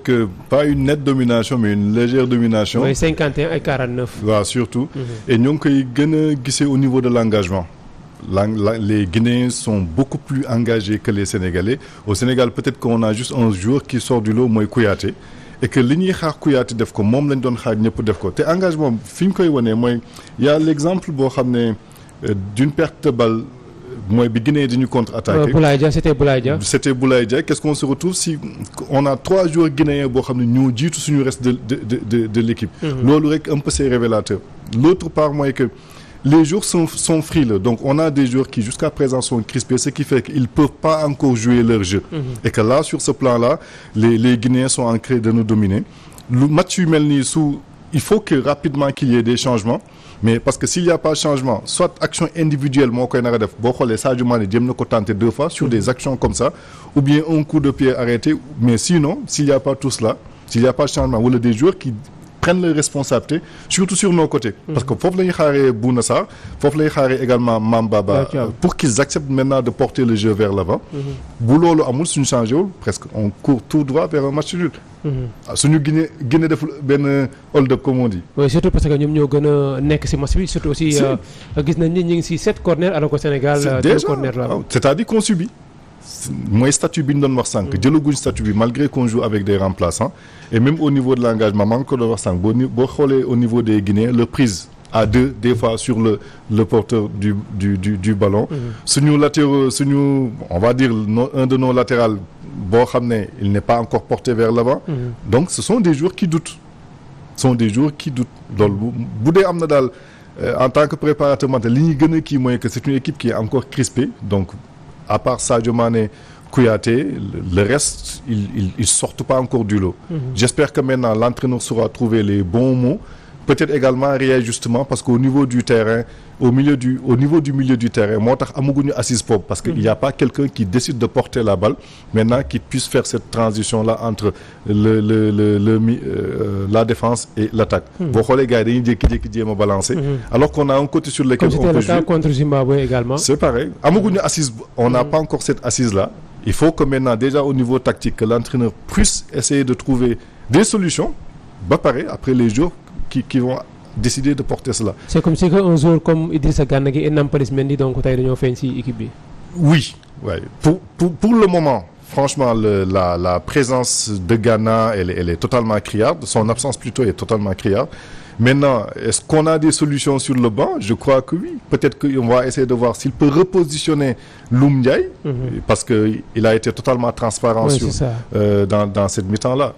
que pas une nette domination mais une légère domination. Oui, 51 et 49. waaw surtout. Et ñoo ngi koy gën a gisee au niveau de l'engagement. Les Guinéens sont beaucoup plus engagés que les Sénégalais. Au Sénégal peut-être qu'on a juste un joueur qui sort du lot mooy Kouyaté et que li ñuy xaar Kouyaté def ko moom lañ doon xaar ñëpp def ko te engagement fi ñu koy wane mooy y a l'exemple boo xam ne d'une perte de balle mooy bi Guinée di ñu contre-attaquer. Boulaye Dia c'était Boulaye Dia. C'était Boulaye Dia. Qu'est-ce qu'on se retrouve si on a 3 joueurs guinéens boo xam ne ñoo jiitu suñu reste de l'équipe. Loolu rek un peu c'est révélateur. L'autre part mooy que les joueurs sont frileux. Donc on a des joueurs qui jusqu'à présent sont crispés, ce qui fait qu'ils peuvent pas encore jouer leur jeu. Et que là sur ce plan-là, les Guinéens sont en train de nous dominer. Le match yu mel nii il faut que rapidement qu'il y ait des changements. Mais parce que s'il n'y a pas de changement, soit action individuelle moo koy nar a def boo xoolee Sadio Mané jéem na ko tenter 2 fois sur des actions comme ça, ou bien un coup de pied arrêté. Mais sinon, s'il n'y a pas tout cela, s'il n'y a pas de changement, wala des joueurs qui prennent leurs responsabilités, surtout sur nos côtés. Parce que foofu la ñuy xaaree Bouna Sarr, foofu la ñuy xaaree également Mame Baba, pour qu'ils acceptent maintenant de porter le jeu vers l'avant. Bu loolu amul suñu changé wul presque on court tout droit vers un match nul. suñu Guinée deful benn hold-up comme on dit. Oui, surtout parce que ñoom ñoo gën a nekk ci match bi surtout aussi gis nañ ni ñu ngi ci 7 corners alors que Sénégal 2 corners la. C'est-à-dire qu'on subit. Mooy statut bi ñu doon wax sànq jëlaguñ statut bi malgré qu'on joue avec des remplaçants et même au niveau de l'engagement maa ngi ko doon wax sànq boo xoolee au niveau des Guinéens le prise à 2 des fois sur le porteur du ballon. Suñu latéraux on va dire un de nos latérales boo xam ne il n'est pas encore porté vers l'avant. Donc ce sont des joueurs qui doutent. loolu bu dee am na daal en tant que préparateur mental li ñuy gën a kii mooy que c'est une équipe qui est encore crispée donc à part Sadio Mané, Kouyaté, le reste ils sortent pas encore du lot. J'espère que maintenant l'entraîneur saura trouver les bons mots. Peut-être également réajustement parce qu'au niveau du terrain, au niveau du milieu du terrain, moo tax amaguñu assise boobu parce que il y a pas quelqu'un qui décide de porter la balle maintenant qui puisse faire cette transition-là entre la défense et l'attaque. Boo xoolee gars yi dañuy jékki-jékki jéem a balancer. Alors qu'on a un côté sur lequel on peut jouer. Comme c'était le cas contre Zimbabwe également. C'est pareil. Amaguñu assise, on n'a pas encore cette assise-là. Il faut que maintenant déjà au niveau tactique que l'entraîneur puisse essayer de trouver des solutions. Ba pare après les jours qui vont décider de porter cela. C'est comme si un joueur comme Idrissa Gana Gueye et Nampalys Mendy donc tey dañoo feeñ ci équipe bi. Oui, ouais. Pour le moment, franchement la présence de Gana elle est totalement criarde, son absence plutôt est totalement criarde. Maintenant, est-ce qu'on a des solutions sur le banc? Je crois que oui. Peut-être qu'on va essayer de voir s'il peut repositionner Loum Ndiaye parce que il a été totalement transparent dans cette mi-temps-là.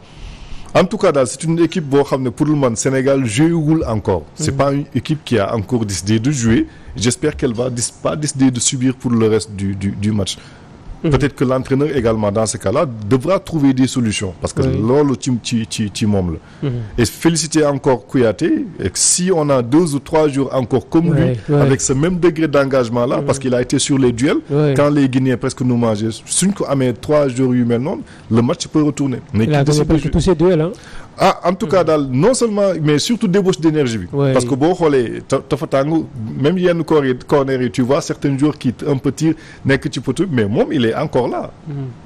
En tout cas daal c'est une équipe boo xam ne pour le moment Sénégal jouewul encore. C'est pas une équipe qui a encore décidé de jouer. J'espère qu'elle va pas décider de subir pour le reste du match. Peut-être que l'entraîneur également dans ce cas-là devra trouver des solutions parce que loolu ci moom la. Et féliciter encore Kouyaté et si on a 2 ou 3 jours encore comme lui avec ce même degré d'engagement-là parce qu'il a été sur les duels quand les Guinéens presque nous mangeaient suñ ko amee 3 jours yu mel noonu le match peut retourner. Il a gagné presque tous ses duels hein. En tout cas daal non seulement mais surtout débauche d'énergie bi. Parce que boo xoolee dafa tàng même yenn corner yi tu vois certains joueurs qui un peu tirent nekk ci poteau mais moom il est encore là.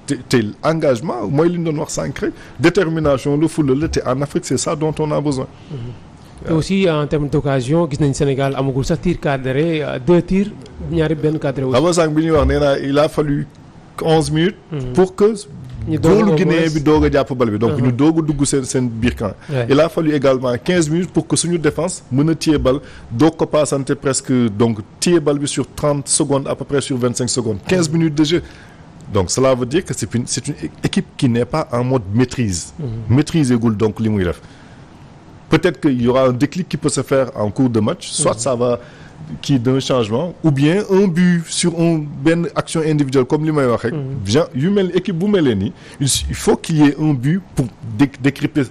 te engagement mooy li ñu doon wax sànq rek détermination le fulla la te en Afrique c'est ça dont on a besoin. Et aussi en termes d'occasion gis nañ Sénégal amagul sax tir cadré 2 tirs ñaari benn cadré aussi. Aba sànq bi ñuy wax nee naa il a fallu 11 minutes. Pour que. góolu Guinée bi doog a jàpp bal bi donc ñu doog a dugg seen biir camp. Il a fallu également 15 minutes pour que suñu défense mën a téye bal doog ko passante presque donc téye bal bi sur 30 secondes à peu près sur 25 secondes 15 minutes de jeu. Donc cela veut dire que c'est une équipe qui n'est pas en mode maîtrise. Maîtriser gul donc li muy def. Peut-être qu'il y aura un déclic qui peut se faire en cours de match soit ça va kii d'un changement ou bien un but sur benn action individuelle comme li may wax rek. yu mel équipe bu mel nii il faut qu'il y ait un but pour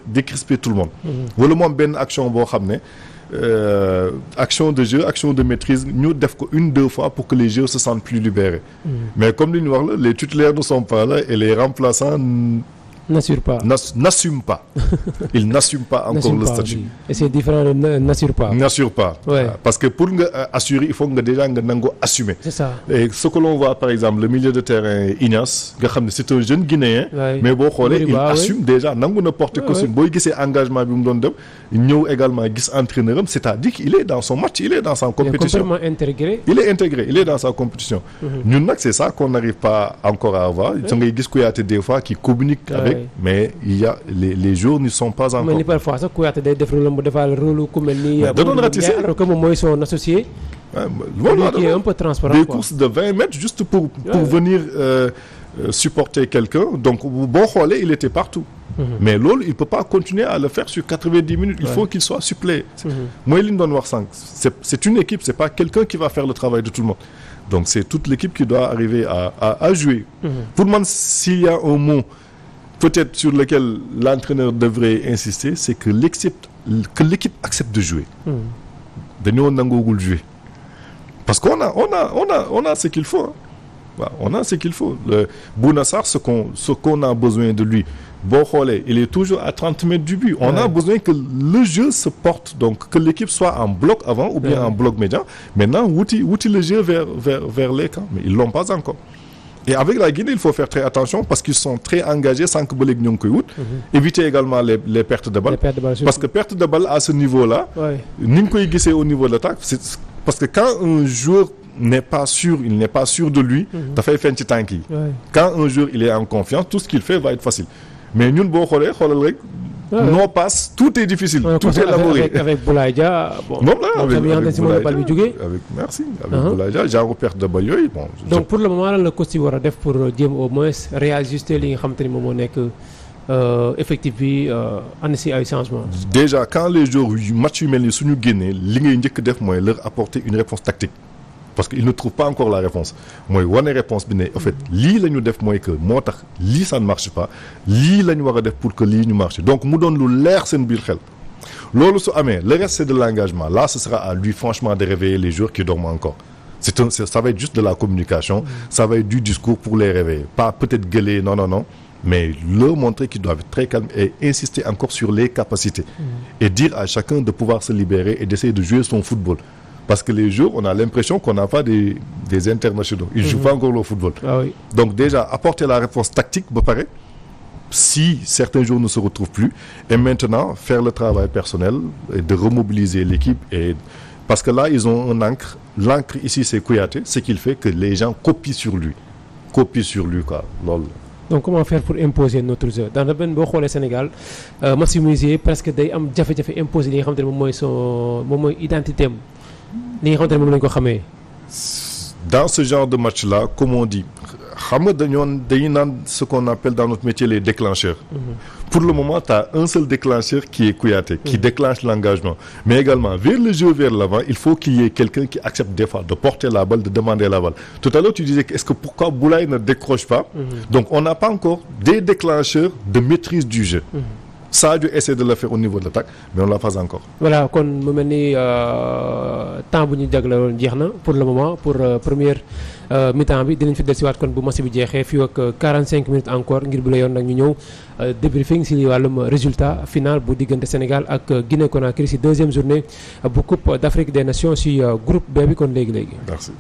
décrisper tout le monde. wala moom benn action boo xam ne action de jeu action de maîtrise ñu def ko 1-2 fois pour que les joueurs se sentent plus libérés. Mais comme li ñu wax la les titulaires ne sont pas là et les remplaçants N'assure pas. N'assume pas. Il n'assume pas encore le statut. Oui. Et c'est différent de n'assure pas. N'assure pas. Ouais. Parce que pour assurer, il faut déjà assumer. C'est ça. Et ce que l'on voit par exemple, le milieu de terrain Ignace, c'est un jeune Guinéen, mais bon, il assume déjà, nangu ne porte costume. Boy gissé engagement bi mu doon dem, ñëw également gis entraîneur, c'est-à-dire qu'il est dans son match, il est dans sa compétition. Il est complètement intégré. Il est intégré, il est dans sa compétition. Ñun nak c'est ça qu'on n'arrive pas encore à avoir. Tu ngay gis Kouyaté des fois qui communique avec, mais il y a les jours ne sont pas encore. Mais parfois ça Kouyaté day def lu defal rôle ku melni alors que moom mooy son associé. Voilà, qui est un peu transparent. Des courses de 20 mètres juste pour venir supporter quelqu'un. Donc, bon, il était partout. Mais l'autre, il ne peut pas continuer à le faire sur 90 minutes. Il faut qu'il soit suppléé. Moi, c'est une équipe, ce n'est pas quelqu'un qui va faire le travail de tout le monde. Donc, c'est toute l'équipe qui doit arriver à jouer. Pour moi, s'il y a un mot peut-être sur lequel l'entraîneur devrait insister, c'est que l'équipe accepte de jouer. Nous n'avons jouer. Parce qu'on a ce qu'il faut. Hein. On a ce qu'il faut. Bouna Sarr, ce qu'on a besoin de lui, il est toujours à 30 mètres du but. On a besoin que le jeu se porte, donc que l'équipe soit en bloc avant ou bien en bloc médian. Maintenant, outil le jeu vers les camps. Mais ils ne l'ont pas encore. Et avec la Guinée, il faut faire très attention parce qu'ils sont très engagés sans que les Guinéens éviter également les pertes de balles. Parce que perte de balles à ce niveau-là, au niveau de l'attaque, parce que quand un joueur n'est pas sûr, il n'est pas sûr de lui, quand un joueur il est en confiance, tout ce qu'il fait va être facile. Mais nous, nos passes, tout est difficile, tout est laborieux. Avec Boulaïdia, merci. Avec Boulaïdia, j'ai un perte de balle. Donc pour le moment, le coach va def pour au moins réajuster les effectif bi annoncé ay changement. Déjà quand les joueurs match yu melni suñu génné li ngay ñëk def moy leur apporter une réponse tactique parce qu'ils ne trouvent pas encore la réponse. Moy woné réponse bi né en fait li lañu def moy que motax li ça ne marche pas li lañu wara def pour que li ñu marche. Donc mu doon lu leer seen biir xel. Lolu su amé le reste c'est de l'engagement. Là ce sera à lui franchement de réveiller les joueurs qui dorment encore. Ça va être juste de la communication, ça va être du discours pour les réveiller. Pas peut-être gueuler, non. Mais leur montrer qu'ils doivent être très calmes et insister encore sur les capacités. Et dire à chacun de pouvoir se libérer et d'essayer de jouer son football. Parce que les joueurs, on a l'impression qu'on n'a pas des internationaux. Ils ne jouent pas encore le football. Donc déjà, apporter la réponse tactique, pareil, si certains jours ne se retrouvent plus. Et maintenant, faire le travail personnel et de remobiliser l'équipe. Parce que là, ils ont un encre. L'encre ici, c'est Kouyaté. Ce qu'il fait que les gens copient sur lui. Quoi. Lol. Donc comment faire pour imposer notre jeu dans le ben boo xoolee Sénégal maximiser presque day am jafe-jafe imposer li nga xamante ne moom mooy identité am li nga xamante ne moom lañ ko xamee. Dans ce genre de match là comme on dit xam nga dañuy naan ce qu'on appelle dans notre métier les déclencheurs. Pour le moment, tu as un seul déclencheur qui est Kouyaté, qui déclenche l'engagement. Mais également, vers le jeu, vers l'avant, il faut qu'il y ait quelqu'un qui accepte des fois de porter la balle, de demander la balle. Tout à l'heure, tu disais pourquoi Boulaye ne décroche pas. Donc, on n'a pas encore des déclencheurs de maîtrise du jeu. Sadio essaie de le faire au niveau de l'attaque, mais on ne l'a pas encore. Voilà, kon mu mel ni temps bu ñu jagleeloon jeex na pour le moment pour première mi-temps bi dinañ fi dellusiwaat kon bu match bi jeexee fii ak 45 minutes encore ngir bu la yoon nag ñu ñëw débriefing si wàllum résultat final bu diggante Sénégal ak Guinée Conakry si deuxième journée bu Coupe d'Afrique des Nations si groupe B bi kon léegi. Merci.